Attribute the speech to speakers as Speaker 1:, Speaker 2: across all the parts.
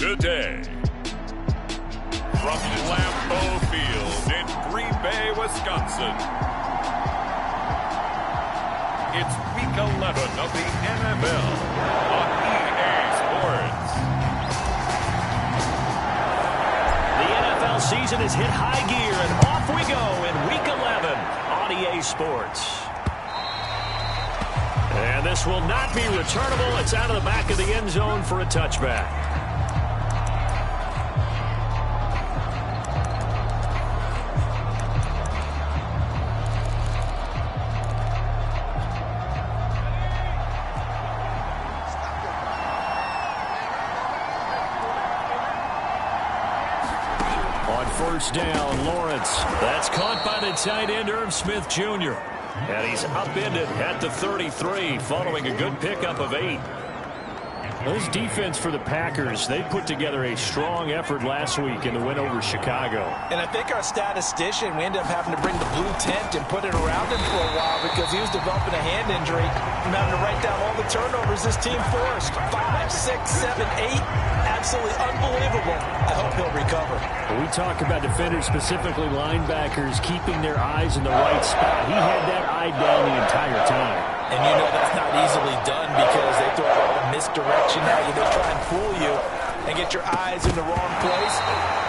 Speaker 1: today. From Lambeau Field in Green Bay, Wisconsin, it's Week 11 of the NFL on EA Sports.
Speaker 2: The NFL season has hit high gear, and off we go in Week 11 on EA Sports. And this will not be returnable. It's out of the back of the end zone for a touchback. On first down, Lawrence. That's caught by the tight end, Irv Smith Jr. And he's upended at the 33 following a good pickup of 8. Those defense for the Packers, they put together a strong effort last week in the win over Chicago.
Speaker 3: And I think our statistician, we ended up having to bring the blue tent and put it around him for a while because he was developing a hand injury and having to write down all the turnovers this team forced. 5, 6, 7, 8. Absolutely unbelievable. I hope he'll recover.
Speaker 2: We talk about defenders, specifically linebackers, keeping their eyes in the right spot. He had that eye down the entire time.
Speaker 3: And you know that's not easily done because they throw a lot of misdirection at you. They try and fool you and get your eyes in the wrong place.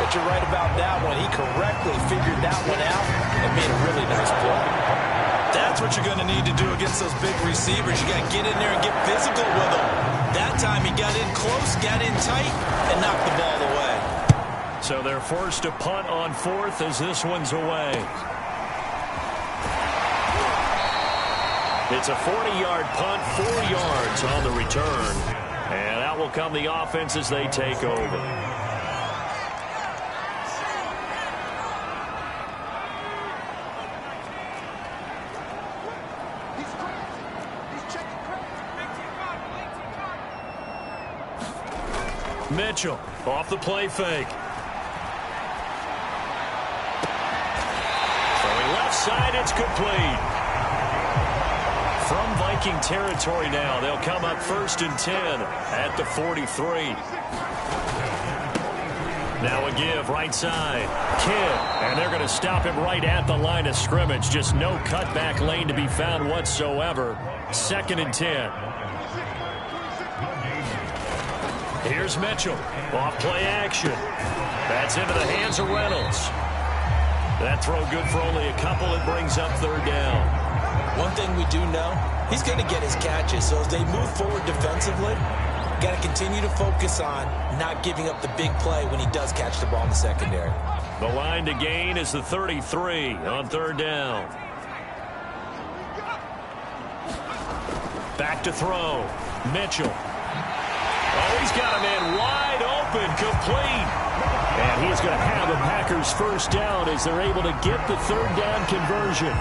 Speaker 3: But you're right about that one. He correctly figured that one out and made a really nice play. That's what you're going to need to do against those big receivers. You got to get in there and get physical with them. That time he got in close, got in tight, and knocked the ball away.
Speaker 2: So they're forced to punt on 4th as this one's away. It's a 40-yard punt, 4 yards on the return. And out will come the offense as they take over. Mitchell off the play fake. Throwing left side, it's complete. From Viking territory now, they'll come up 1st and 10 at the 43. Now a give right side. Kidd, and they're going to stop him right at the line of scrimmage. Just no cutback lane to be found whatsoever. 2nd and 10. Here's Mitchell. Off play action. That's into the hands of Reynolds. That throw good for only a couple. It brings up 3rd down.
Speaker 3: One thing we do know, he's going to get his catches. So as they move forward defensively, got to continue to focus on not giving up the big play when he does catch the ball in the secondary.
Speaker 2: The line to gain is the 33 on 3rd down. Back to throw. Mitchell. Oh, he's got a man wide open, complete. And he's going to have the Packers 1st down as they're able to get the 3rd down conversion.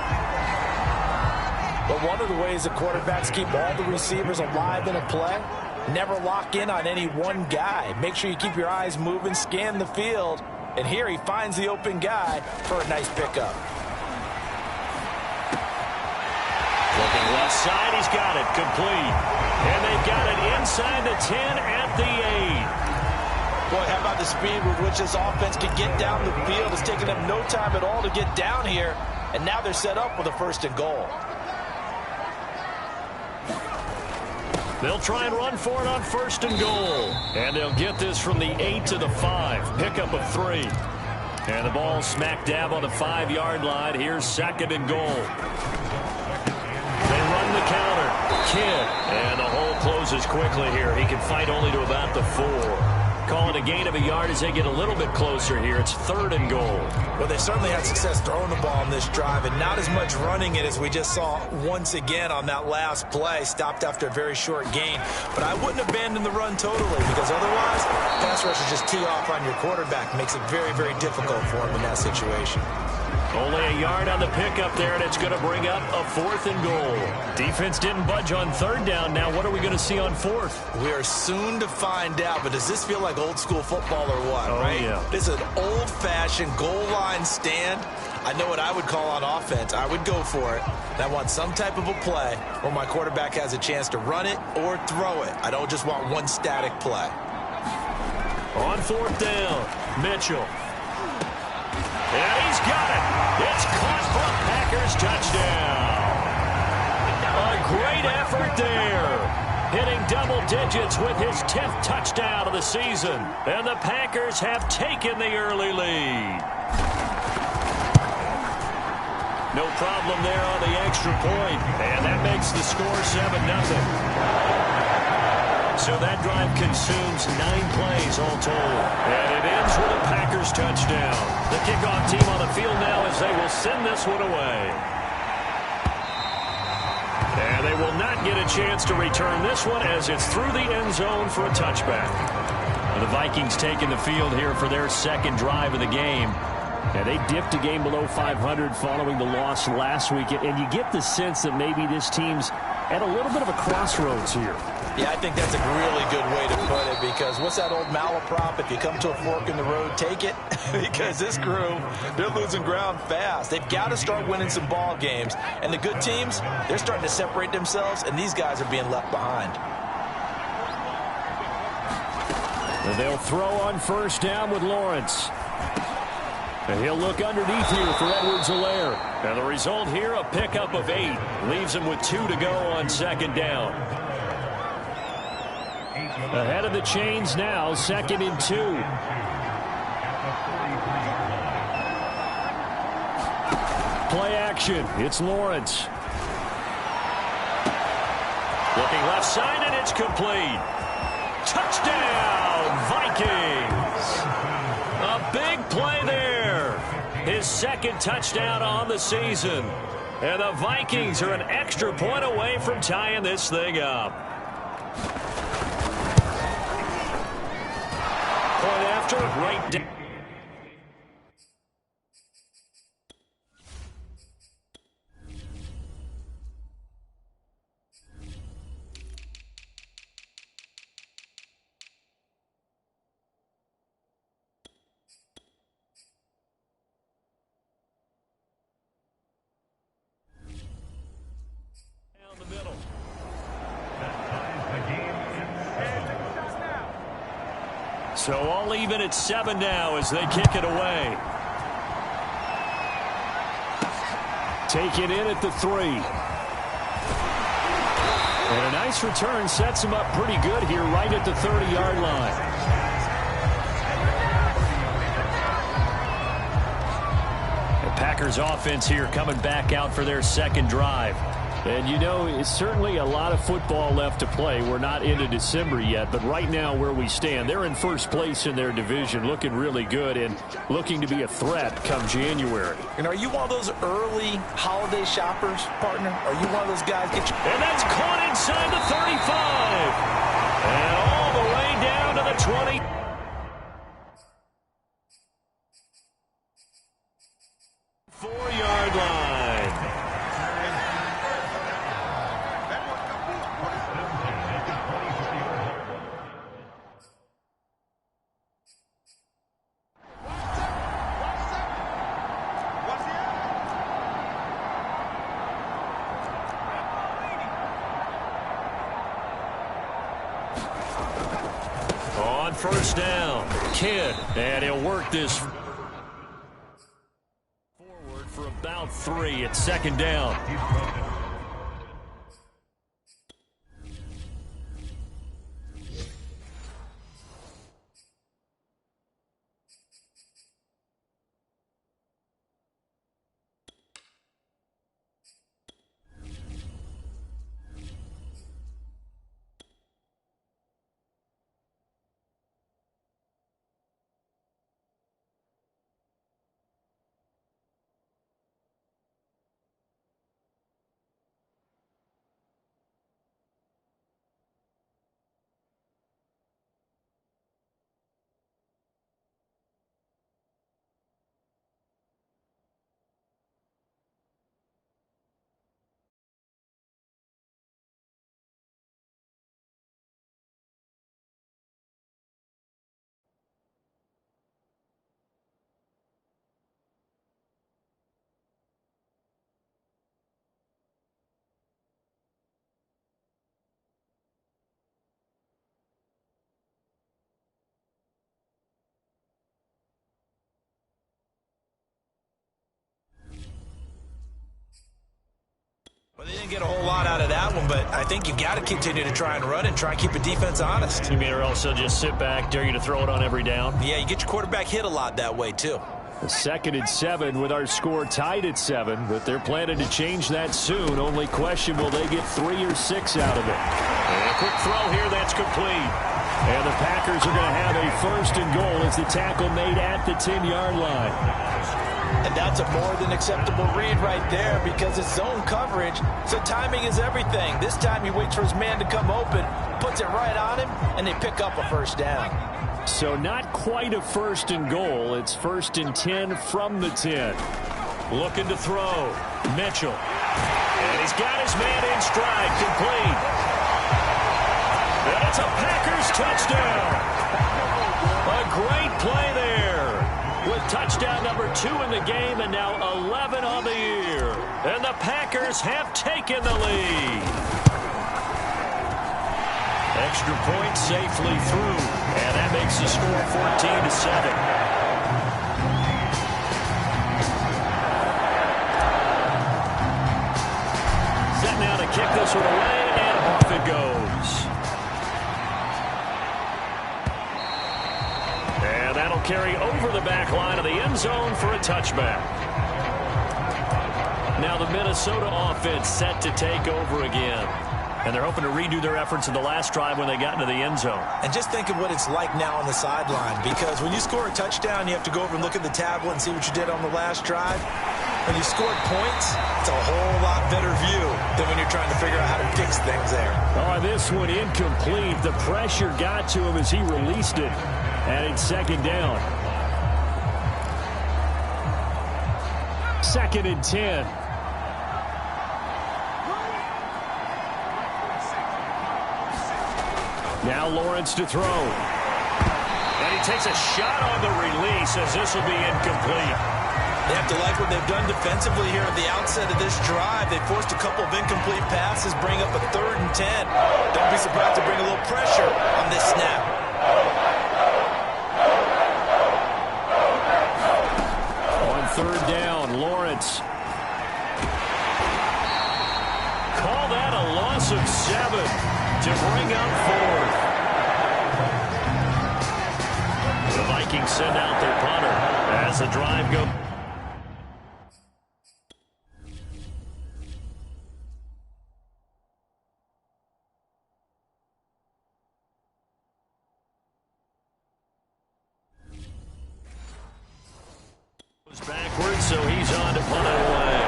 Speaker 3: But one of the ways the quarterbacks keep all the receivers alive in a play, never lock in on any one guy. Make sure you keep your eyes moving, scan the field. And here he finds the open guy for a nice pickup.
Speaker 2: Looking left side, he's got it, complete. And they've got it inside the 10 at the 8.
Speaker 3: Boy, how about the speed with which this offense can get down the field? It's taken them no time at all to get down here. And now they're set up with a 1st and goal.
Speaker 2: They'll try and run for it on 1st and goal. And they'll get this from the 8 to the 5. Pickup of 3. And the ball smack dab on the 5-yard line. Here's 2nd and goal. They run the counter. Kidd. And the hole closes quickly here. He can fight only to about the 4. Call it a gain of a yard as they get a little bit closer here. It's 3rd and goal.
Speaker 3: Well, they certainly had success throwing the ball on this drive and not as much running it as we just saw once again on that last play. Stopped after a very short gain. But I wouldn't abandon the run totally because otherwise, pass rushers just tee off on your quarterback. Makes it very, very difficult for him in that situation.
Speaker 2: Only a yard on the pickup there, and it's going to bring up a 4th and goal. Defense didn't budge on 3rd down. Now what are we going to see on 4th?
Speaker 3: We are soon to find out, but does this feel like old school football or what, right?
Speaker 2: Yeah.
Speaker 3: This is an old-fashioned goal line stand. I know what I would call on offense. I would go for it. I want some type of a play where my quarterback has a chance to run it or throw it. I don't just want one static play.
Speaker 2: On fourth down, Mitchell. And he's got it. It's caught for a Packers touchdown. A great effort there. Hitting double digits with his 10th touchdown of the season. And the Packers have taken the early lead. No problem there on the extra point. And that makes the score 7-0. So that drive consumes 9 plays all told. And it ends with a Packers touchdown. The kickoff team on the field now as they will send this one away. And they will not get a chance to return this one as it's through the end zone for a touchback. The Vikings taking the field here for their second drive of the game. And they dipped a game below 500 following the loss last week. And you get the sense that maybe this team's at a little bit of a crossroads here.
Speaker 3: Yeah, I think that's a really good way to put it, because what's that old malaprop? If you come to a fork in the road, take it. Because this crew, they're losing ground fast. They've got to start winning some ball games. And the good teams, they're starting to separate themselves, and these guys are being left behind.
Speaker 2: And they'll throw on first down with Lawrence. And he'll look underneath here for Edwards-Helaire. And the result here, a pickup of 8. Leaves him with 2 to go on second down. Ahead of the chains now, 2nd and 2. Play action. It's Lawrence. Looking left side, and it's complete. Touchdown, Vikings. A big play there. His 2nd touchdown on the season. And the Vikings are an extra point away from tying this thing up. Point after, right down. So all even at 7 now as they kick it away. Take it in at the 3. And a nice return sets him up pretty good here right at the 30-yard line. The Packers offense here coming back out for their second drive. And, you know, it's certainly a lot of football left to play. We're not into December yet, but right now where we stand, they're in first place in their division, looking really good and looking to be a threat come January.
Speaker 3: And are you one of those early holiday shoppers, partner? Are you one of those guys?
Speaker 2: And that's caught inside the 35. And all the way down to the 20. 4-yard line. On first down, Kidd, and he'll work this forward for about 3 at second down.
Speaker 3: Well, they didn't get a whole lot out of that one, but I think you got to continue to try and run and try and keep the defense honest.
Speaker 2: You mean or also just sit back, dare you to throw it on every down?
Speaker 3: Yeah, you get your quarterback hit a lot that way, too.
Speaker 2: 2nd and 7 with our score tied at 7, but they're planning to change that soon. Only question, will they get 3 or 6 out of it? And a quick throw here, that's complete. And the Packers are going to have a 1st and goal as the tackle made at the 10-yard line.
Speaker 3: And that's a more than acceptable read right there because it's zone coverage, so timing is everything. This time he waits for his man to come open, puts it right on him, and they pick up a 1st down.
Speaker 2: So not quite a 1st and goal. It's 1st and 10 from the 10. Looking to throw. Mitchell. And he's got his man in stride. Complete. And it's a Packers touchdown. A great play there. With touchdown number 2 in the game and now 11 on the year. And the Packers have taken the lead. Extra point safely through. And that makes the score 14-7. Set now to kick this one away, and off it goes. And that'll carry over the back line of the end zone for a touchback. Now the Minnesota offense set to take over again. And they're hoping to redo their efforts in the last drive when they got into the end zone.
Speaker 3: And just think of what it's like now on the sideline, because when you score a touchdown, you have to go over and look at the tablet and see what you did on the last drive. When you scored points, it's a whole lot better view than when you're trying to figure out how to fix things there.
Speaker 2: Oh, this one incomplete. The pressure got to him as he released it. And it's 2nd down. 2nd and 10. Now Lawrence to throw. And he takes a shot on the release as this will be incomplete.
Speaker 3: They have to like what they've done defensively here at the outset of this drive. They forced a couple of incomplete passes, bring up a 3rd and 10. Don't be surprised to bring a little pressure on this snap.
Speaker 2: On 3rd down, Lawrence. Call that a loss of 7 to bring up 4th. The Vikings send out their punter as the drive goes. Backwards, so he's on to punt it away.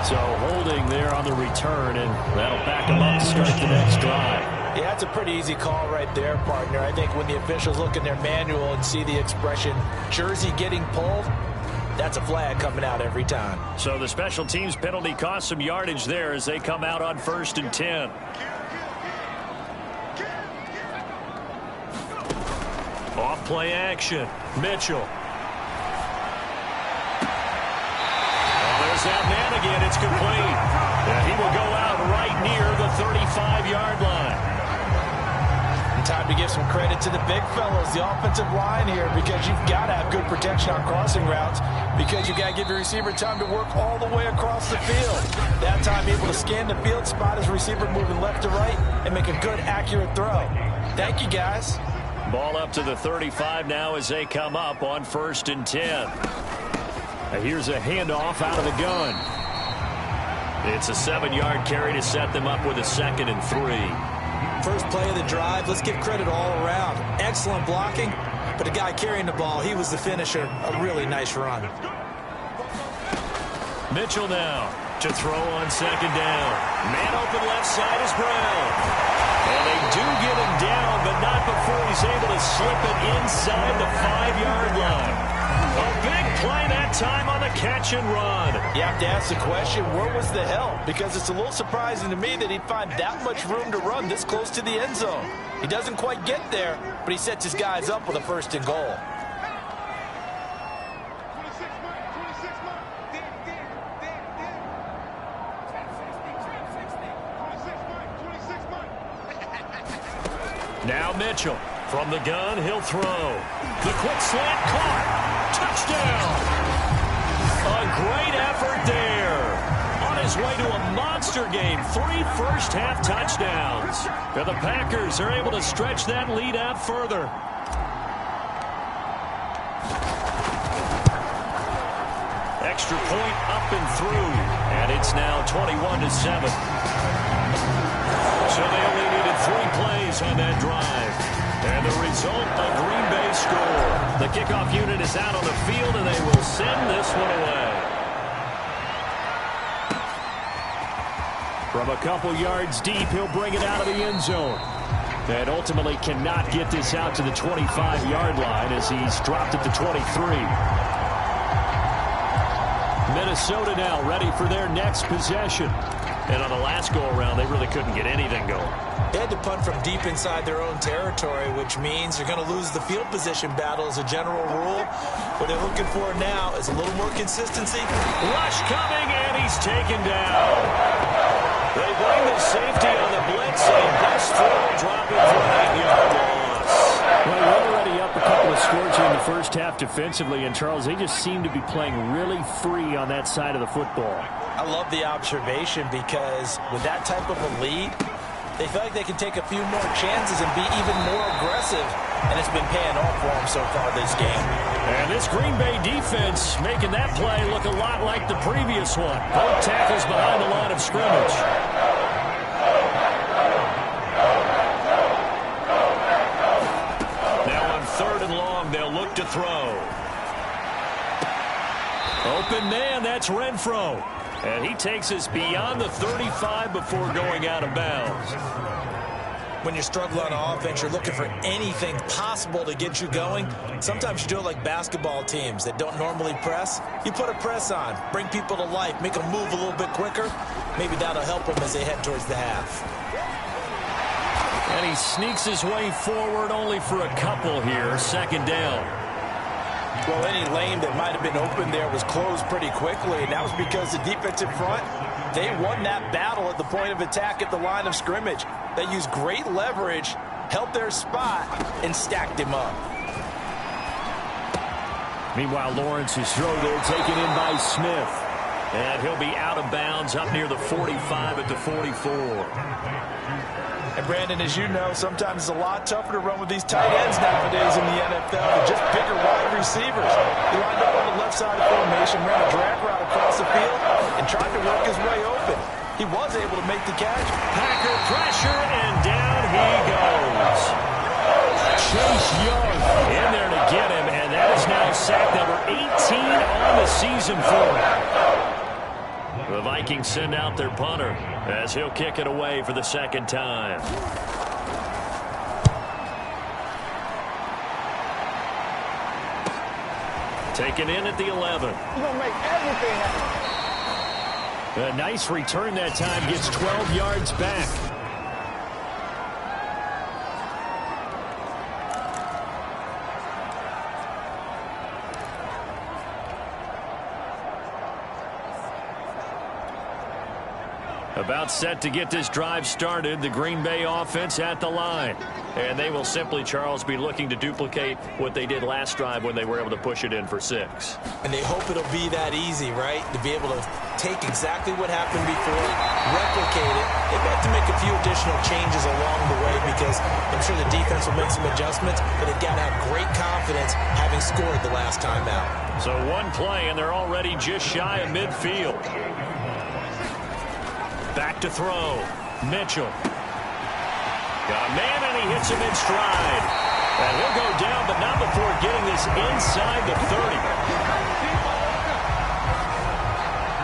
Speaker 2: So holding there on the return, and that'll back him up to start the next drive.
Speaker 3: Yeah, that's a pretty easy call right there, partner. I think when the officials look in their manual and see the expression, jersey getting pulled, that's a flag coming out every time.
Speaker 2: So the special teams penalty cost some yardage there as they come out on 1st and 10. Off play action. Mitchell. There's that man again. It's complete. And he will go out right near the 35-yard line.
Speaker 3: Time to give some credit to the big fellas, the offensive line here, because you've got to have good protection on crossing routes, because you've got to give your receiver time to work all the way across the field. That time able to scan the field, spot his receiver moving left to right, and make a good, accurate throw. Thank you, guys.
Speaker 2: Ball up to the 35 now as they come up on 1st and 10. Now here's a handoff out of the gun. It's a 7-yard carry to set them up with a 2nd and 3.
Speaker 3: First play of the drive, let's give credit all around. Excellent blocking, but the guy carrying the ball, he was the finisher. A really nice run.
Speaker 2: Mitchell now to throw on 2nd down. Man open left side is Brown. And they do get him down, but not before he's able to slip it inside the 5-yard line. A big play that time on the catch and run.
Speaker 3: You have to ask the question, where was the help? Because it's a little surprising to me that he'd find that much room to run this close to the end zone. He doesn't quite get there, but he sets his guys up with a 1st and goal.
Speaker 2: Now Mitchell. From the gun, he'll throw. The quick slant caught. Touchdown. A great effort there. On his way to a monster game. 3 first-half touchdowns. And the Packers are able to stretch that lead out further. Extra point up and through. And it's now 21-7. So they only needed 3 plays on that drive. And the result, a Green Bay score. The kickoff unit is out on the field, and they will send this one away. From a couple yards deep, he'll bring it out of the end zone. And ultimately cannot get this out to the 25-yard line as he's dropped at the 23. Minnesota now ready for their next possession. And on the last go-around, they really couldn't get anything going.
Speaker 3: They had to punt from deep inside their own territory, which means they're going to lose the field position battle as a general rule. What they're looking for now is a little more consistency.
Speaker 2: Rush coming, and he's taken down. They bring the safety on the blitz, and he busts through, dropping for an 8-yard loss.
Speaker 4: Well, we're already up a couple of scores here in the first half defensively, and Charles, they just seem to be playing really free on that side of the football.
Speaker 3: I love the observation because with that type of a lead, they feel like they can take a few more chances and be even more aggressive, and it's been paying off for them so far this game.
Speaker 2: And this Green Bay defense making that play look a lot like the previous one. Both tackles behind the line of scrimmage. Now on 3rd and long, they'll look to throw. Open man, that's Renfro. And he takes us beyond the 35 before going out of bounds.
Speaker 3: When you're struggling on offense, you're looking for anything possible to get you going. Sometimes you do it like basketball teams that don't normally press. You put a press on, bring people to life, make them move a little bit quicker. Maybe that'll help them as they head towards the half.
Speaker 2: And he sneaks his way forward only for a couple here. 2nd down.
Speaker 3: Well, any lane that might have been open there was closed pretty quickly, and that was because the defensive front, they won that battle at the point of attack at the line of scrimmage. They used great leverage, held their spot, and stacked him up.
Speaker 2: Meanwhile, Lawrence's throw there taken in by Smith. And he'll be out of bounds up near the 45 at the 44.
Speaker 3: And Brandon, as you know, sometimes it's a lot tougher to run with these tight ends nowadays in the NFL than just bigger wide receivers. He lined up on the left side of formation, ran a drag route across the field, and tried to work his way open. He was able to make the catch.
Speaker 2: Packer pressure, and down he goes. Chase Young in there to get him, and that is now sack number 18 on the season for him. The Vikings send out their punter as he'll kick it away for the 2nd time. Taken in at the 11.
Speaker 5: He's going to make everything happen.
Speaker 2: A nice return that time, gets 12 yards back. About set to get this drive started, the Green Bay offense at the line. And they will simply, Charles, be looking to duplicate what they did last drive when they were able to push it in for 6.
Speaker 3: And they hope it'll be that easy, right? To be able to take exactly what happened before, replicate it. They may have to make a few additional changes along the way because I'm sure the defense will make some adjustments, but they've got to have great confidence having scored the last time out.
Speaker 2: So one play, and they're already just shy of midfield. Back to throw. Mitchell. Got a man, and he hits him in stride. And he'll go down, but not before getting this inside the 30.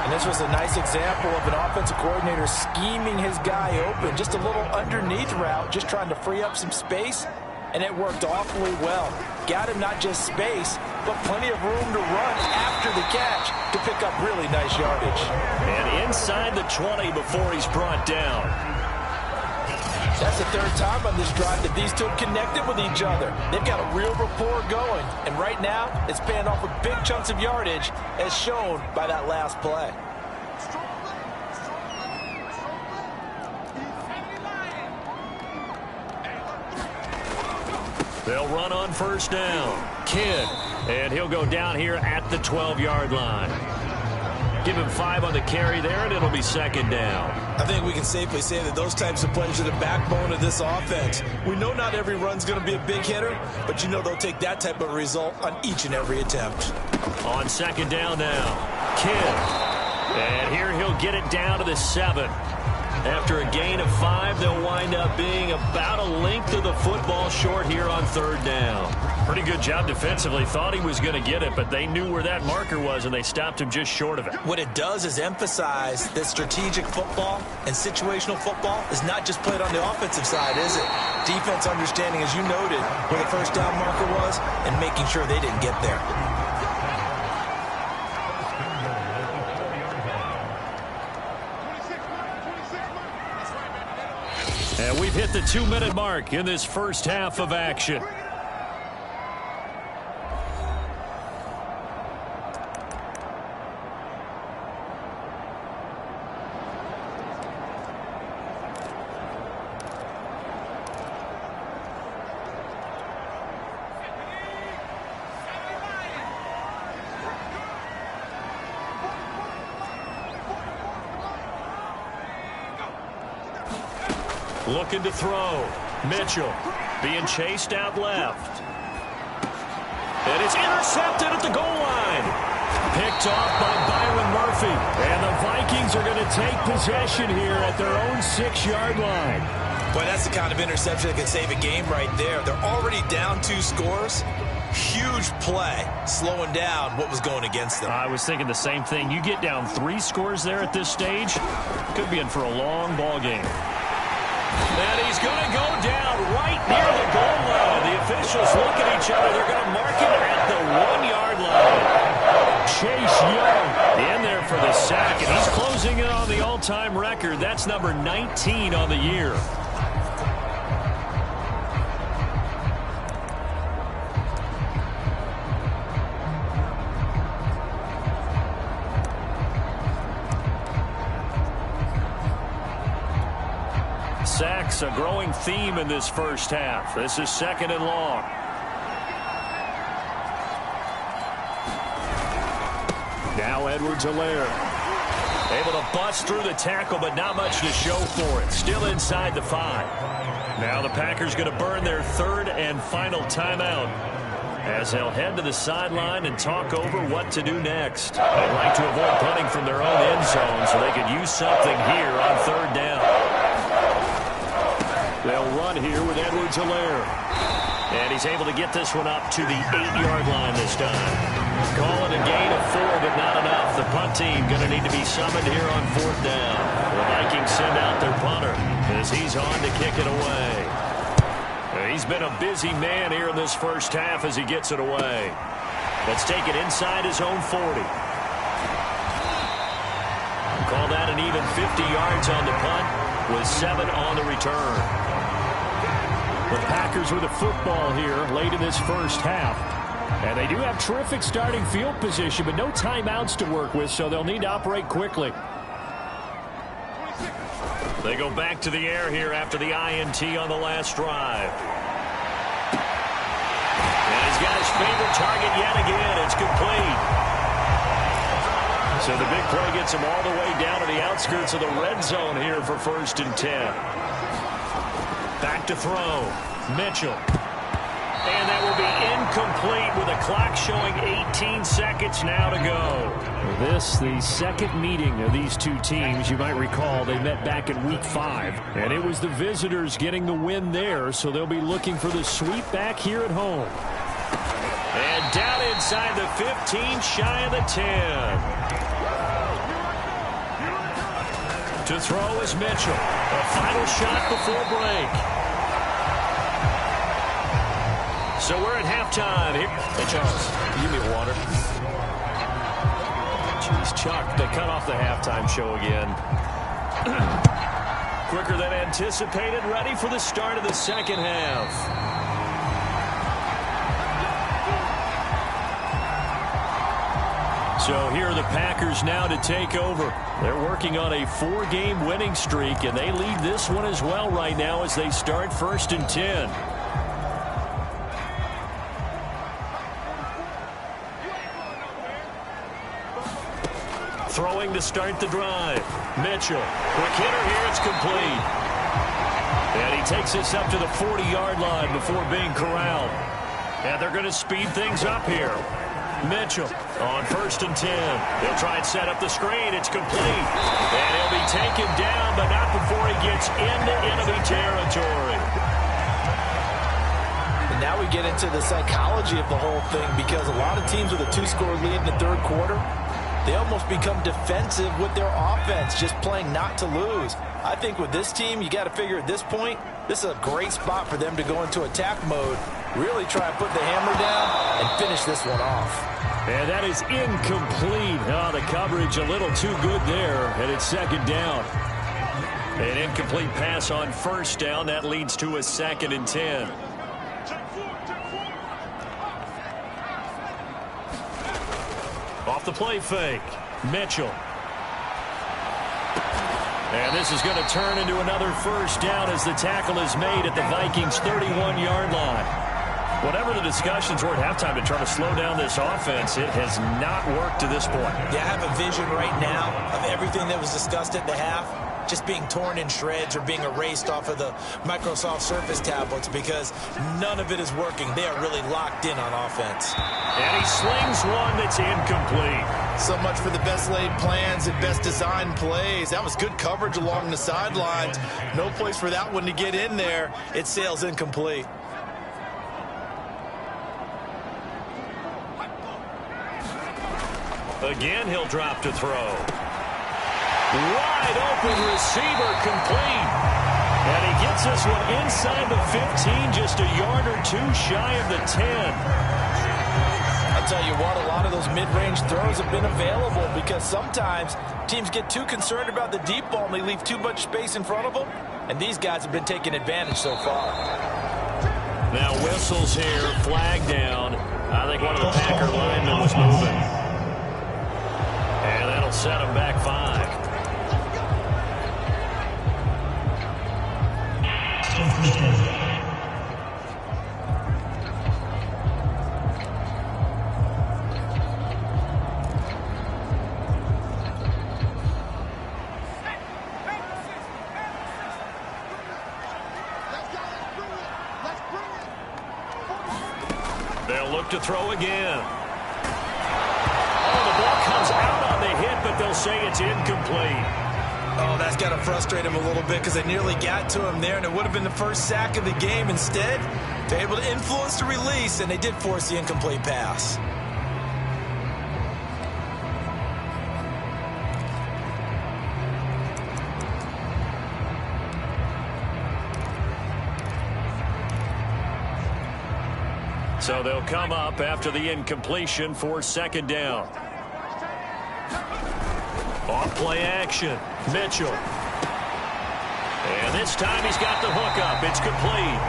Speaker 3: And this was a nice example of an offensive coordinator scheming his guy open. Just a little underneath route, just trying to free up some space. And it worked awfully well. Got him not just space, but plenty of room to run after the catch to pick up really nice yardage.
Speaker 2: And inside the 20 before he's brought down.
Speaker 3: That's the 3rd time on this drive that these two have connected with each other. They've got a real rapport going. And right now, it's paying off with big chunks of yardage, as shown by that last play.
Speaker 2: They'll run on first down. Kidd, and he'll go down here at the 12-yard line. Give him 5 on the carry there, and it'll be second down.
Speaker 3: I think we can safely say that those types of plays are the backbone of this offense. We know not every run's going to be a big hitter, but you know they'll take that type of result on each and every attempt.
Speaker 2: On second down now, Kidd. And here he'll get it down to the 7. After a gain of 5, they'll wind up being about a length of the football short here on third down. Pretty good job defensively. Thought he was going to get it, but they knew where that marker was, and they stopped him just short of it.
Speaker 3: What it does is emphasize that strategic football and situational football is not just played on the offensive side, is it? Defense understanding, as you noted, where the first down marker was and making sure they didn't get there.
Speaker 2: And we've hit the 2-minute mark in this first half of action. Looking to throw. Mitchell being chased out left. And it's intercepted at the goal line. Picked off by Byron Murphy. And the Vikings are going to take possession here at their own 6-yard line.
Speaker 3: Boy, that's the kind of interception that can save a game right there. They're already down 2 scores. Huge play, slowing down what was going against them.
Speaker 2: I was thinking the same thing. You get down 3 scores there at this stage, could be in for a long ball game. And he's going to go down right near the goal line. The officials look at each other. They're going to mark him at the 1-yard line. Chase Young in there for the sack, and he's closing in on the all-time record. That's number 19 on the year. Sacks, a growing theme in this first half. This is second and long. Now Edwards-Helaire able to bust through the tackle, but not much to show for it. Still inside the 5. Now the Packers going to burn their 3rd and final timeout as they'll head to the sideline and talk over what to do next. They'd like to avoid punting from their own end zone so they could use something here on 3rd down. They'll run here with Edwards-Helaire. And he's able to get this one up to the 8-yard line this time. Calling a gain of 4, but not enough. The punt team going to need to be summoned here on 4th down. The Vikings send out their punter as he's on to kick it away. He's been a busy man here in this first half as he gets it away. Let's take it inside his own 40. Call that an even 50 yards on the punt with 7 on the return. The Packers with the football here late in this first half. And they do have terrific starting field position, but no timeouts to work with, so they'll need to operate quickly. They go back to the air here after the INT on the last drive. And he's got his favorite target yet again. It's complete. So the big play gets him all the way down to the outskirts of the red zone here for 1st and 10. Back to throw. Mitchell. And that will be incomplete with a clock showing 18 seconds now to go. This, the second meeting of these two teams. You might recall they met back in Week 5. And it was the visitors getting the win there, so they'll be looking for the sweep back here at home. And down inside the 15, shy of the 10. To throw is Mitchell. A final shot before break. So we're at halftime here. Hey, Charles, give me water. Jeez, Chuck, they cut off the halftime show again. Quicker than anticipated, ready for the start of the second half. So here are the Packers now to take over. They're working on a 4-game winning streak, and they lead this one as well right now as they start 1st and 10. Throwing to start the drive. Mitchell. Quick hitter here. It's complete. And he takes this up to the 40-yard line before being corralled. And they're going to speed things up here. Mitchell on 1st and 10. He'll try and set up the screen. It's complete. And he'll be taken down, but not before he gets into enemy territory.
Speaker 3: And now we get into the psychology of the whole thing, because a lot of teams with a 2-score lead in the third quarter, they almost become defensive with their offense, just playing not to lose. I think with this team, you got to figure at this point, this is a great spot for them to go into attack mode, really try and put the hammer down and finish this one off.
Speaker 4: And that is incomplete. Oh, the coverage a little too good there, and it's 2nd down.
Speaker 2: An incomplete pass on 1st down. That leads to a 2nd and 10. Off the play fake. Mitchell. And this is going to turn into another 1st down as the tackle is made at the Vikings' 31-yard line. Whatever the discussions were at halftime to try to slow down this offense, it has not worked to this point.
Speaker 3: Yeah, I have a vision right now of everything that was discussed at the half just being torn in shreds or being erased off of the Microsoft Surface tablets, because none of it is working. They are really locked in on offense.
Speaker 2: And he slings one that's incomplete.
Speaker 6: So much for the best laid plans and best designed plays. That was good coverage along the sidelines. No place for that one to get in there. It sails incomplete.
Speaker 2: Again, he'll drop to throw. Wide open receiver, complete. And he gets this one inside the 15, just a yard or two shy of the 10.
Speaker 3: I'll tell you what, a lot of those mid-range throws have been available, because sometimes teams get too concerned about the deep ball and they leave too much space in front of them, and these guys have been taking advantage so far.
Speaker 2: Now whistles here, flag down. I think one of the Packer linemen was moving. And that'll set him back 5. They'll look to throw again. Oh, the ball comes out on the hit, but they'll say it's incomplete.
Speaker 3: Oh, that's got to frustrate him a little bit, because they nearly got to him there, and it would have been the first sack of the game. Instead, they're able to influence the release, and they did force the incomplete pass.
Speaker 2: So they'll come up after the incompletion for 2nd down. Off play action. Mitchell. And this time he's got the hook up. It's complete.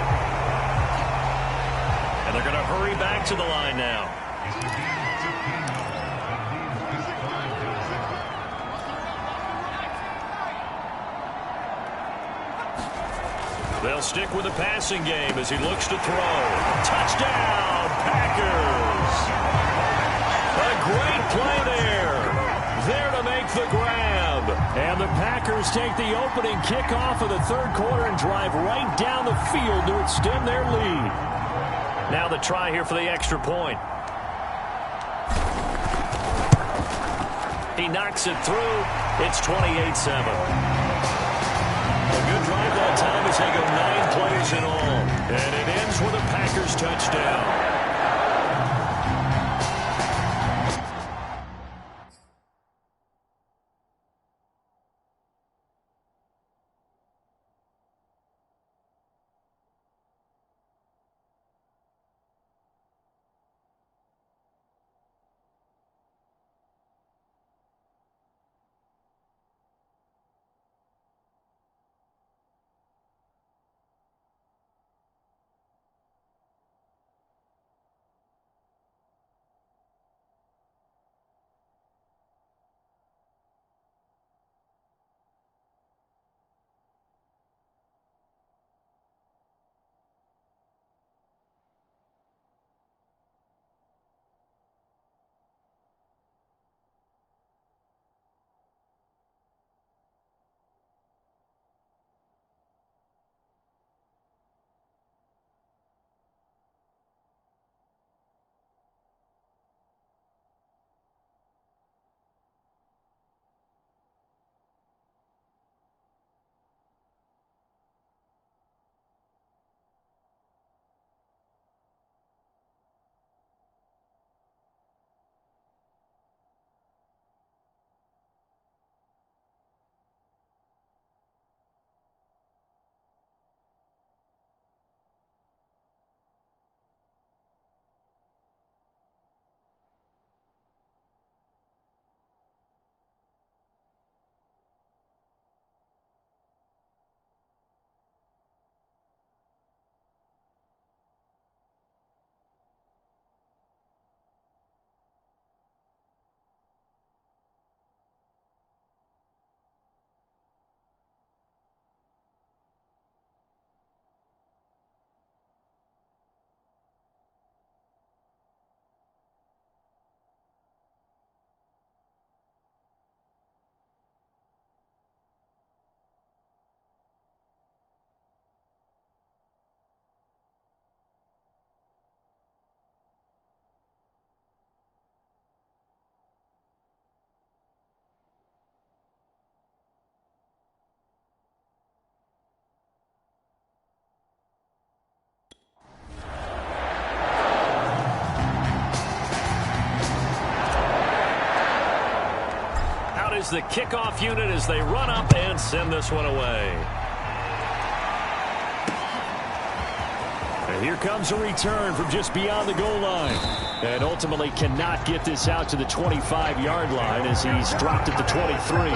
Speaker 2: And they're going to hurry back to the line now. They'll stick with the passing game as he looks to throw. Touchdown, Packers! A great play there. There to make the grab.
Speaker 4: And the Packers take the opening kickoff of the third quarter and drive right down the field to extend their lead.
Speaker 2: Now the try here for the extra point. He knocks it through. It's 28-7. A good drive that time as they go 9 plays in all. And it ends with a Packers touchdown. is the kickoff unit as they run up and send this one away. And here comes a return from just beyond the goal line. And ultimately cannot get this out to the 25-yard line as he's dropped at the 23.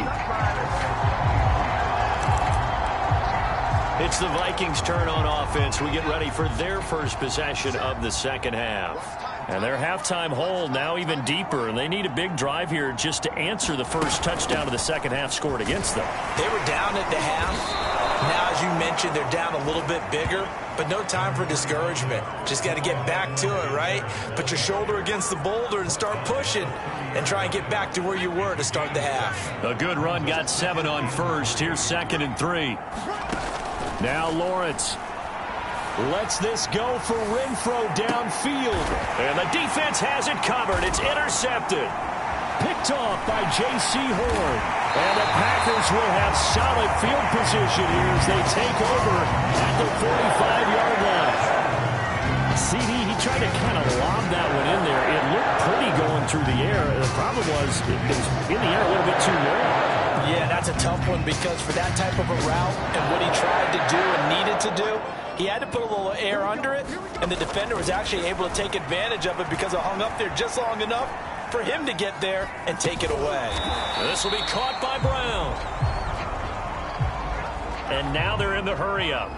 Speaker 2: It's the Vikings' turn on offense. We get ready for their first possession of the second half. And their halftime hole now even deeper, and they need a big drive here just to answer the first touchdown of the second half scored against them.
Speaker 3: They were down at the half. Now, as you mentioned, they're down a little bit bigger, but no time for discouragement. Just got to get back to it, right? Put your shoulder against the boulder and start pushing and try and get back to where you were to start the half.
Speaker 2: A good run, got 7 on first. Here's 2nd and 3. Now Lawrence lets this go for Renfro downfield. And the defense has it covered. It's intercepted. Picked off by J.C. Horn. And the Packers will have solid field position here as they take over at the 45-yard line. CD, he tried to kind of lob that one in there. It looked pretty going through the air. The problem was it was in the air a little bit too long.
Speaker 3: Yeah, that's a tough one because for that type of a route and what he tried to do and needed to do, he had to put a little air under it, and the defender was actually able to take advantage of it because it hung up there just long enough for him to get there and take it away.
Speaker 2: This will be caught by Brown. And now they're in the hurry-up.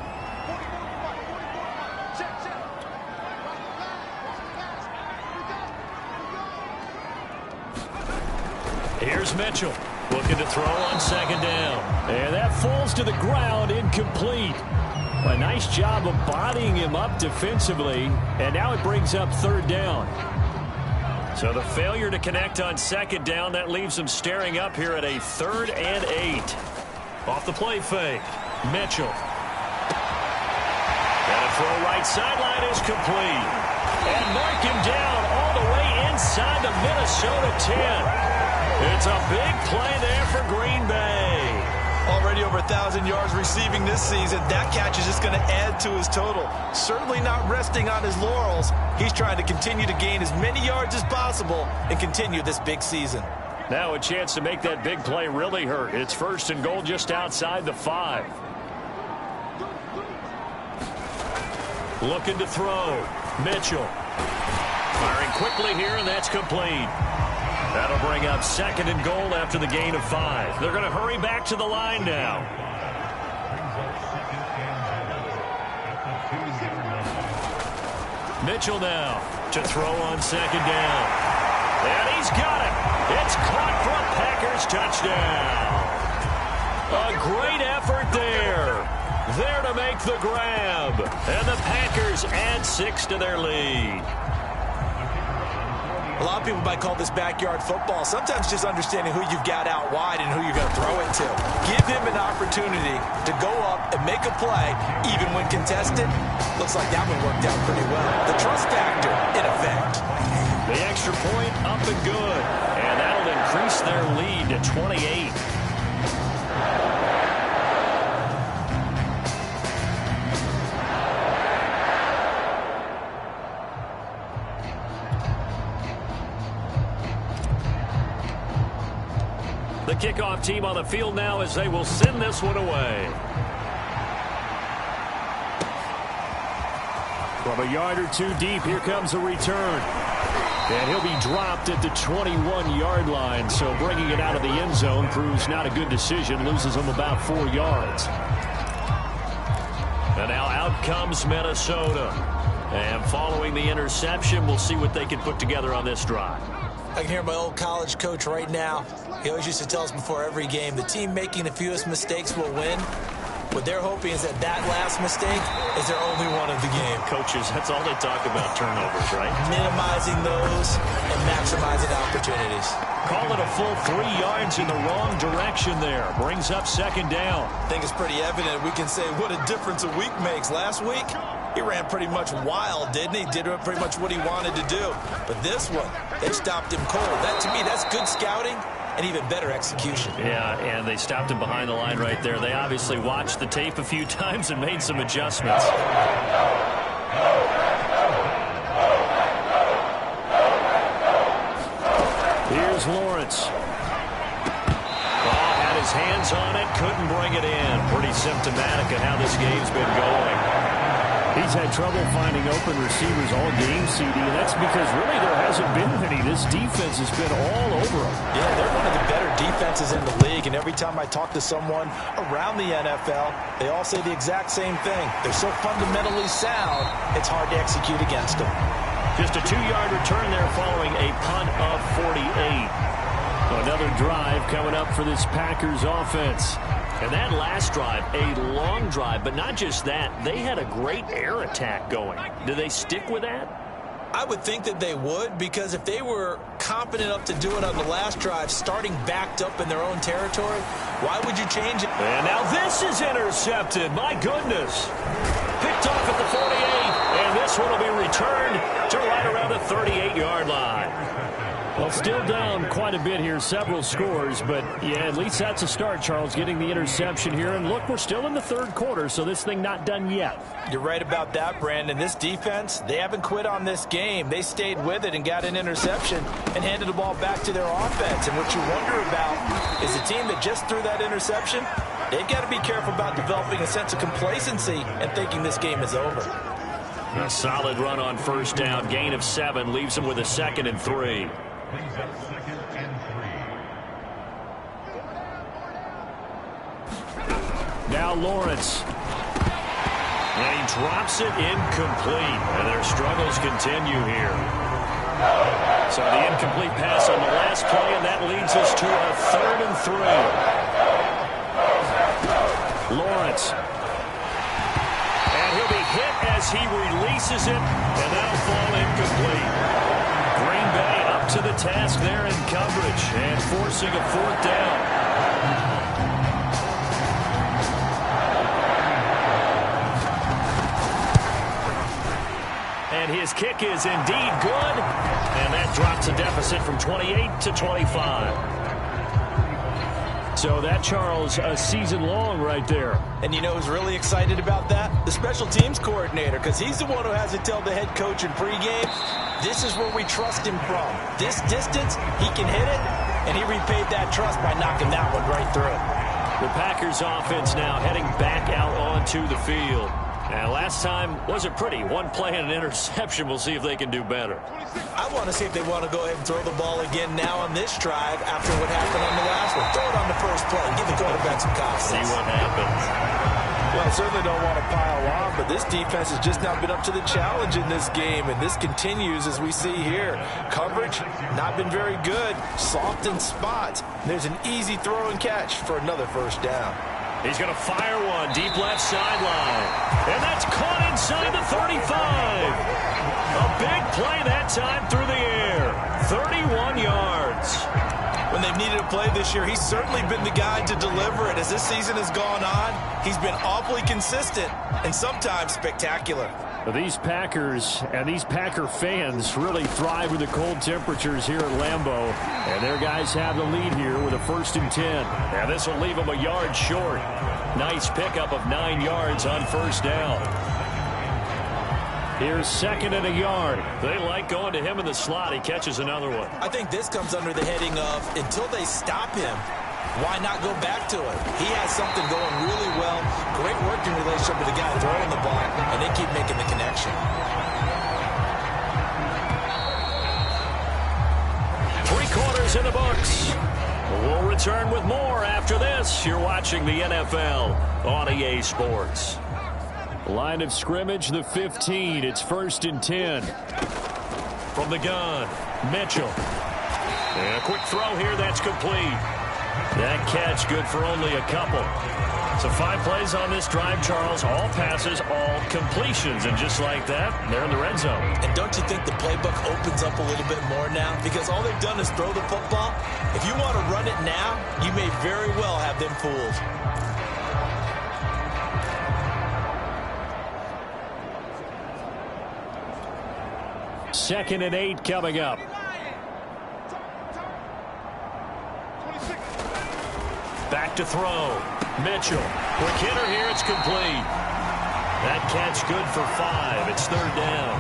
Speaker 2: Here's Mitchell. Looking to throw on 2nd down. And that falls to the ground, incomplete. A nice job of bodying him up defensively. And now it brings up 3rd down. So the failure to connect on 2nd down, that leaves them staring up here at a 3rd and 8. Off the play fake. Mitchell. And a throw right sideline is complete. And mark him down all the way inside the Minnesota 10. It's a big play there for Green Bay.
Speaker 6: Already over 1,000 yards receiving this season. That catch is just going to add to his total. Certainly not resting on his laurels. He's trying to continue to gain as many yards as possible and continue this big season.
Speaker 2: Now a chance to make that big play really hurt. It's 1st and goal just outside the 5. Looking to throw. Mitchell. Firing quickly here, and that's complete. That'll bring up 2nd and goal after the gain of 5. They're going to hurry back to the line now. Mitchell now to throw on 2nd down. And he's got it. It's caught for a Packers touchdown. A great effort there. There to make the grab. And the Packers add 6 to their lead.
Speaker 3: A lot of people might call this backyard football. Sometimes just understanding who you've got out wide and who you're going to throw it to. Give him an opportunity to go up and make a play, even when contested. Looks like that one worked out pretty well. The trust factor, in effect.
Speaker 2: The extra point up and good. And that'll increase their lead to 28. The kickoff team on the field now as they will send this one away. From a yard or two deep, here comes a return. And he'll be dropped at the 21-yard line, so bringing it out of the end zone proves not a good decision, loses him about 4 yards. And now out comes Minnesota. And following the interception, we'll see what they can put together on this drive.
Speaker 3: I can hear my old college coach right now. He always used to tell us before every game, the team making the fewest mistakes will win. What they're hoping is that that last mistake is their only one of the game.
Speaker 2: Coaches, that's all they talk about, turnovers, right?
Speaker 3: Minimizing those and maximizing opportunities.
Speaker 2: Call it a full 3 yards in the wrong direction there. Brings up 2nd down.
Speaker 6: I think it's pretty evident. We can say what a difference a week makes. Last week, he ran pretty much wild, didn't he? Did pretty much what he wanted to do. But this one, they stopped him cold. That, to me, that's good scouting and even better execution.
Speaker 2: Yeah, and they stopped him behind the line right there. They obviously watched the tape a few times and made some adjustments. Here's Lawrence. hands on it, couldn't bring it in. Pretty symptomatic of how this game's been going.
Speaker 4: He's had trouble finding open receivers all game, CD, and that's because really there hasn't been many. This defense has been all over them.
Speaker 3: Yeah, they're one of the better defenses in the league, and every time I talk to someone around the NFL, they all say the exact same thing. They're so fundamentally sound, it's hard to execute against them.
Speaker 2: Just a 2-yard return there following a punt of 48.
Speaker 4: Another drive coming up for this Packers offense.
Speaker 2: And that last drive, a long drive, but not just that. They had a great air attack going. Do they stick with that?
Speaker 6: I would think that they would, because if they were confident enough to do it on the last drive, starting backed up in their own territory, why would you change it?
Speaker 2: And now this is intercepted. My goodness. Picked off at the 48, and this one will be returned to right around the 38-yard line.
Speaker 4: Well, still down quite a bit here, several scores, but yeah, at least that's a start, Charles, getting the interception here. And look, we're still in the third quarter, so this thing not done yet.
Speaker 3: You're right about that, Brandon. This defense, they haven't quit on this game. They stayed with it and got an interception and handed the ball back to their offense. And what you wonder about is a team that just threw that interception, they've got to be careful about developing a sense of complacency and thinking this game is over.
Speaker 2: A solid run on first down, gain of 7, leaves them with a 2nd and 3.
Speaker 4: Now Lawrence.
Speaker 2: And he drops it incomplete. And their struggles continue here. So the incomplete pass on the last play, and that leads us to a 3rd and 3. Lawrence. And he'll be hit as he releases it, and that'll fall incomplete. Green Bay up to the task there in coverage and forcing a 4th down. And his kick is indeed good, and that drops a deficit from 28 to 25.
Speaker 4: So that, Charles, a season long right there.
Speaker 3: And you know who's really excited about that? The special teams coordinator, because he's the one who has to tell the head coach in pregame, this is where we trust him from. This distance, he can hit it, and he repaid that trust by knocking that one right through.
Speaker 2: The Packers offense now heading back out onto the field. And last time wasn't pretty. One play and an interception. We'll see if they can do better.
Speaker 6: I want to see if they want to go ahead and throw the ball again now on this drive after what happened on the last one. Throw it on the first play. Give the quarterback some confidence.
Speaker 2: See what happens.
Speaker 3: Well, I certainly don't want to pile on, but this defense has just not been up to the challenge in this game, and this continues as we see here. Coverage, not been very good. Soft in spots. There's an easy throw and catch for another first down.
Speaker 2: He's going to fire one deep left sideline. And that's caught inside the 35. A big play that time through the air. 31 yards.
Speaker 6: When they've needed a play this year, he's certainly been the guy to deliver it. As this season has gone on, he's been awfully consistent and sometimes spectacular.
Speaker 4: These Packers and these Packer fans really thrive with the cold temperatures here at Lambeau. And their guys have the lead here with a 1st and 10.
Speaker 2: Now this will leave them a yard short. Nice pickup of 9 yards on first down.
Speaker 4: Here's 2nd and a yard.
Speaker 2: They like going to him in the slot. He catches another one.
Speaker 6: I think this comes under the heading of until they stop him, why not go back to it? He has something going really well. Great working relationship with the guy throwing the ball, and they keep making the connection.
Speaker 2: 3 quarters in the books. We'll return with more after this. You're watching the NFL on EA Sports.
Speaker 4: Line of scrimmage, the 15. It's 1st and 10.
Speaker 2: From the gun, Mitchell. And a quick throw here, that's complete. That catch good for only a couple. So 5 plays on this drive, Charles. All passes, all completions. And just like that, they're in the red zone.
Speaker 6: And don't you think the playbook opens up a little bit more now? Because all they've done is throw the football. If you want to run it now, you may very well have them fooled.
Speaker 4: Second and 8 coming up.
Speaker 2: Back to throw. Mitchell. Quick hitter here. It's complete. That catch good for 5. It's 3rd down.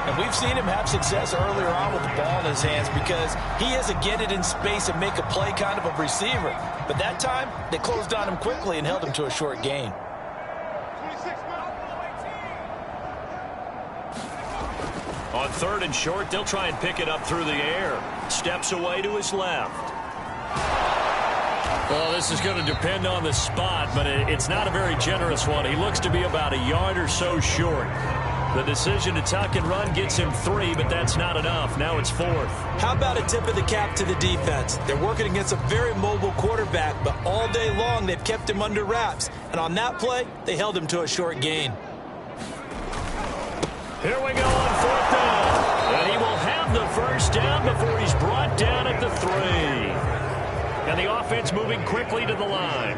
Speaker 3: And And we've seen him have success earlier on with the ball in his hands because he is a get it in space and make a play kind of a receiver. But that time, they closed on him quickly and held him to a short gain.
Speaker 2: On 3rd and short, they'll try and pick it up through the air. Steps away to his left.
Speaker 4: Well, this is going to depend on the spot, but it's not a very generous one. He looks to be about a yard or so short. The decision to tuck and run gets him 3, but that's not enough. Now it's 4th.
Speaker 3: How about a tip of the cap to the defense? They're working against a very mobile quarterback, but all day long they've kept him under wraps. And on that play, they held him to a short gain.
Speaker 4: Here we go on 4th down. And he will have the first down before he's brought down at the 3. And the offense moving quickly to the line.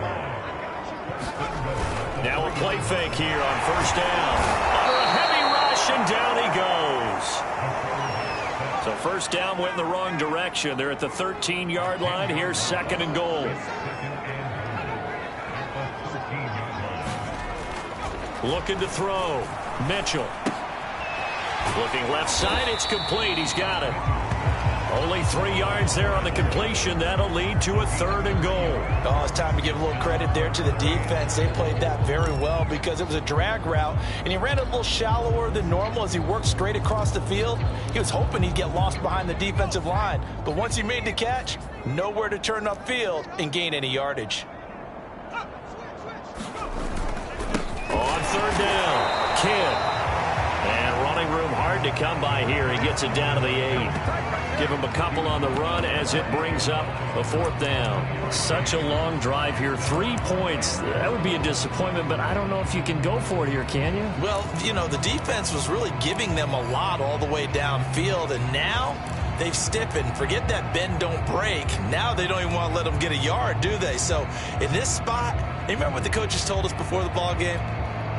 Speaker 4: Now a play fake here on 1st down. Under a heavy rush, and down he goes. So 1st down went in the wrong direction. They're at the 13-yard line. Here's 2nd and goal. Looking to throw. Mitchell. Looking left side. It's complete. He's got it. Only 3 yards there on the completion. That'll lead to a 3rd and goal.
Speaker 3: Oh, it's time to give a little credit there to the defense. They played that very well because it was a drag route, and he ran a little shallower than normal as he worked straight across the field. He was hoping he'd get lost behind the defensive line, but once he made the catch, nowhere to turn upfield and gain any yardage.
Speaker 2: On 3rd down, Kidd. And running room hard to come by here. He gets it down to the 8. Give him a couple on the run as it brings up a 4th down.
Speaker 4: Such a long drive here. 3 points. That would be a disappointment, but I don't know if you can go for it here, can you?
Speaker 3: Well, you know, the defense was really giving them a lot all the way downfield, and now they've stiffened. Forget that bend, don't break. Now they don't even want to let them get a yard, do they? So in this spot, you remember what the coaches told us before the ball game?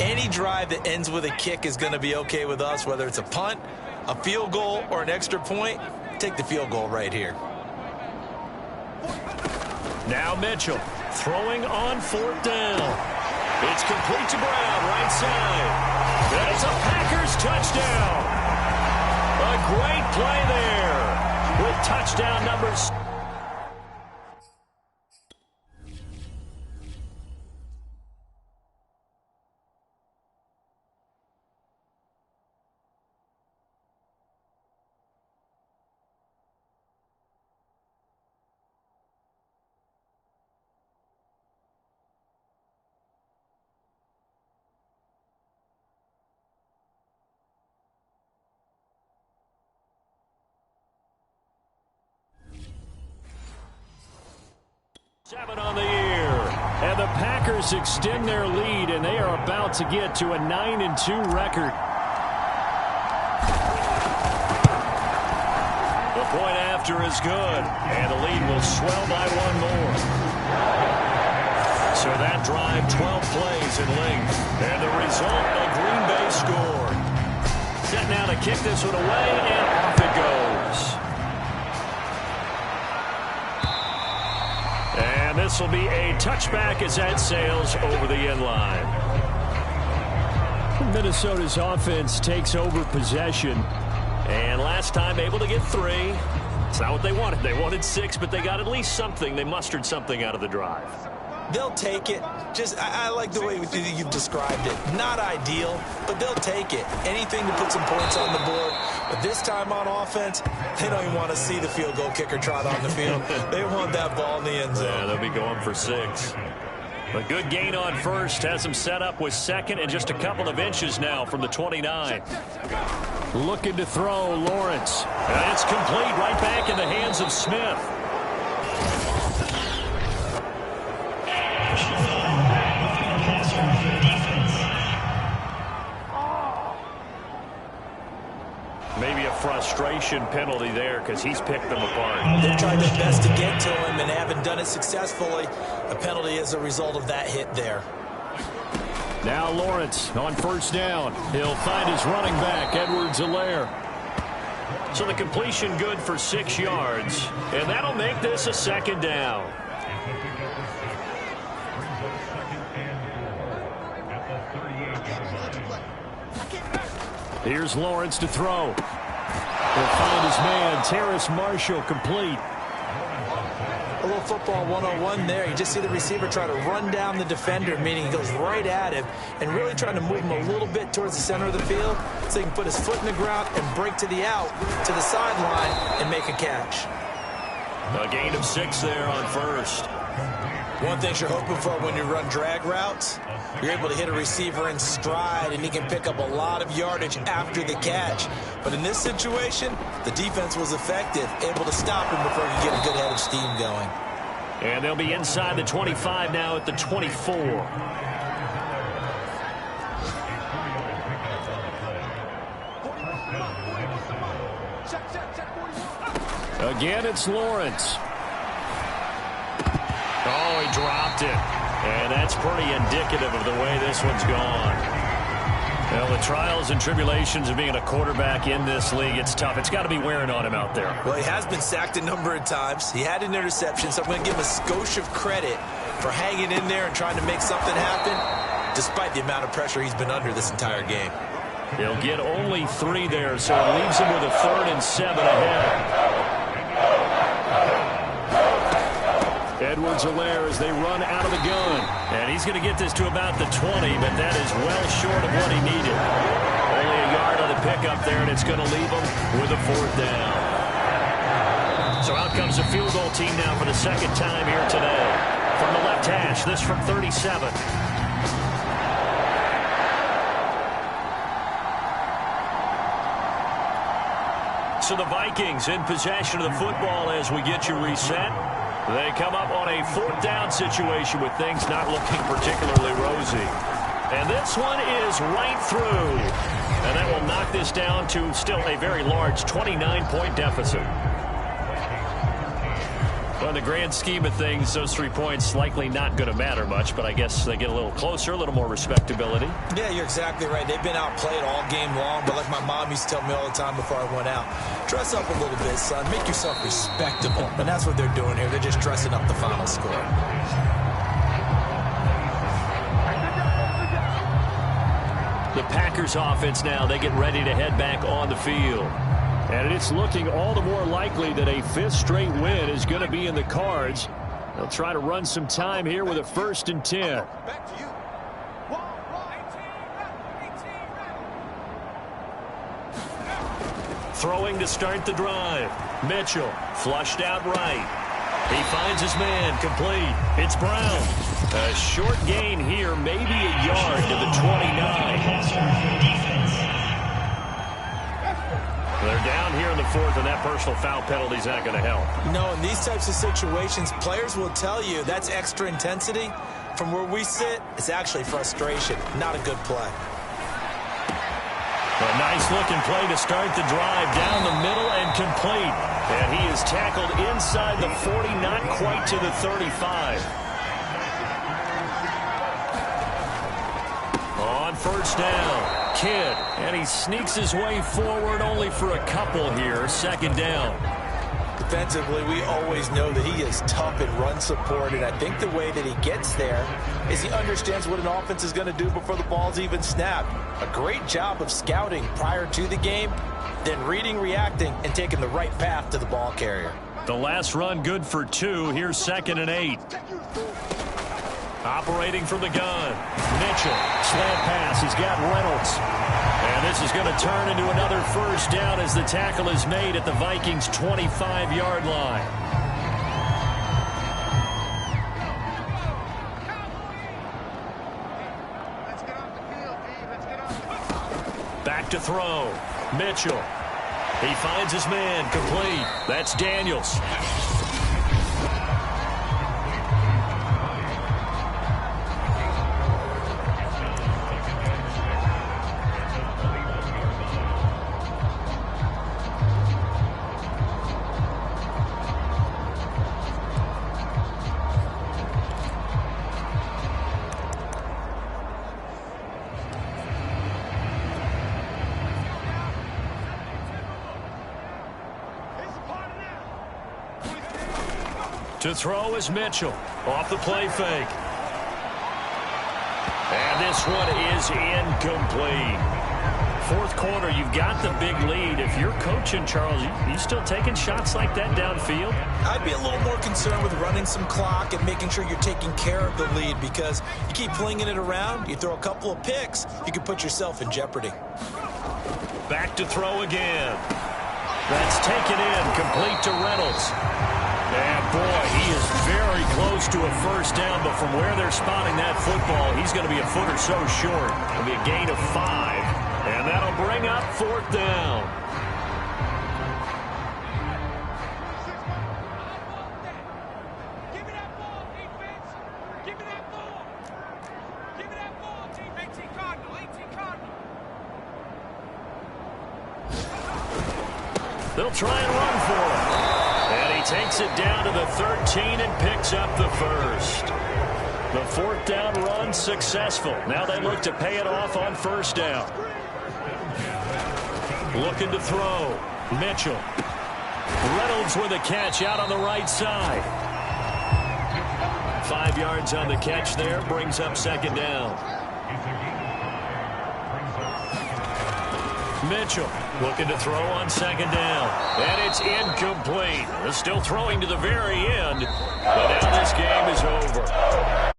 Speaker 3: Any drive that ends with a kick is going to be okay with us, whether it's a punt, a field goal, or an extra point. Take the field goal right here.
Speaker 4: Now Mitchell throwing on 4th down. It's complete to Brown, right side. That's a Packers touchdown. A great play there with touchdown numbers. Seven on the year, and the Packers extend their lead, and they are about to get to a 9-2 record. The point after is good, and the lead will swell by 1 more. So that drive, 12 plays in length, and the result, a Green Bay score. Set now to kick this one away, and off it goes. And this will be a touchback as that sails over the end line. Minnesota's offense takes over possession. And last time able to get 3. It's not what they wanted. They wanted 6, but they got at least something. They mustered something out of the drive.
Speaker 3: They'll take it. I like the way you've described it. Not ideal, but they'll take it. Anything to put some points on the board. But this time on offense, they don't even want to see the field goal kicker trot on the field. They want that ball in the end zone.
Speaker 2: Yeah, they'll be going for 6.
Speaker 4: A good gain on 1st has them set up with 2nd and just a couple of inches now from the 29. Looking to throw, Lawrence. And it's complete right back in the hands of Smith. Maybe a frustration penalty there because he's picked them apart.
Speaker 3: They've tried their best to get to him and haven't done it successfully. A penalty as a result of that hit there.
Speaker 4: Now Lawrence on 1st down. He'll find his running back, Edwards-Helaire. So the completion good for 6 yards. And that'll make this a 2nd down.
Speaker 2: Here's Lawrence to throw. He'll find his man, Terrace Marshall, complete.
Speaker 3: A little football 101 there. You just see the receiver try to run down the defender, meaning he goes right at him and really trying to move him a little bit towards the center of the field so he can put his foot in the ground and break to the out, to the sideline, and make a catch.
Speaker 2: A gain of 6 there on first.
Speaker 6: One thing you're hoping for when you run drag routes, you're able to hit a receiver in stride, and he can pick up a lot of yardage after the catch. But in this situation, the defense was effective, able to stop him before he could get a good head of steam going.
Speaker 2: And they'll be inside the 25 now at the 24. Again, it's Lawrence. Oh, he dropped it. And that's pretty indicative of the way this one's gone. Well, the trials and tribulations of being a quarterback in this league, it's tough. It's got to be wearing on him out there.
Speaker 6: Well, he has been sacked a number of times. He had an interception, so I'm going to give him a skosh of credit for hanging in there and trying to make something happen, despite the amount of pressure he's been under this entire game.
Speaker 2: He'll get only 3 there, so it leaves him with a 3rd and 7 ahead. Edwards-Helaire as they run out of the gun. And he's going to get this to about the 20, but that is well short of what he needed. Only a yard on the pickup there, and it's going to leave him with a 4th down. So out comes the field goal team now for the 2nd time here today. From the left hash, this from 37. So the Vikings in possession of the football as we get you reset. They come up on a 4th down situation with things not looking particularly rosy. And this one is right through. And that will knock this down to still a very large 29-point deficit. Well, in the grand scheme of things, those 3 points likely not going to matter much, but I guess they get a little closer, a little more respectability.
Speaker 6: Yeah, you're exactly right. They've been outplayed all game long, but like my mom used to tell me all the time before I went out, dress up a little bit, son. Make yourself respectable. And that's what they're doing here. They're just dressing up the final score.
Speaker 2: The Packers offense now, they get ready to head back on the field. And it's looking all the more likely that a 5th straight win is going to be in the cards. They'll try to run some time here with a 1st and 10. Throwing to start the drive. Mitchell flushed out right. He finds his man, complete. It's Brown. A short gain here, maybe a yard to the 29. They're down here in the 4th, and that personal foul penalty is not going to help.
Speaker 6: No, in these types of situations, players will tell you that's extra intensity. From where we sit, it's actually frustration. Not a good play.
Speaker 2: A nice-looking play to start the drive down the middle and complete. And he is tackled inside the 40, not quite to the 35. On 1st down. Kidd, and he sneaks his way forward only for a couple here. 2nd down.
Speaker 6: Defensively, we always know that he is tough in run support, and I think the way that he gets there is he understands what an offense is going to do before the ball's even snapped. A great job of scouting prior to the game, then reading, reacting, and taking the right path to the ball carrier.
Speaker 2: The last run good for 2. Here's 2nd and 8. Operating from the gun. Mitchell, slant pass. He's got Reynolds. And this is going to turn into another 1st down as the tackle is made at the Vikings' 25-yard line. Back to throw. Mitchell. He finds his man, complete. That's Daniels. To throw is Mitchell. Off the play fake. And this one is incomplete. Fourth quarter, you've got the big lead. If you're coaching, Charles, you still taking shots like that downfield?
Speaker 6: I'd be a little more concerned with running some clock and making sure you're taking care of the lead, because you keep flinging it around, you throw a couple of picks, you can put yourself in jeopardy.
Speaker 2: Back to throw again. That's taken in, complete to Reynolds. And boy, he is very close to a first down, but from where they're spotting that football, he's going to be a foot or so short. It'll be a gain of 5. And that'll bring up fourth down.
Speaker 7: Give me that ball, defense. Give me that ball. Give me that ball, defense. 18 Cardinal, 18 Cardinal.
Speaker 2: They'll try and run for it. And he takes it down to the 13 and picks up the first. The fourth down run successful. Now they look to pay it off on first down. Looking to throw. Mitchell. Reynolds with a catch out on the right side. 5 yards on the catch there. Brings up second down. Mitchell looking to throw on second down. And it's incomplete. They're still throwing to the very end. But now this game is over.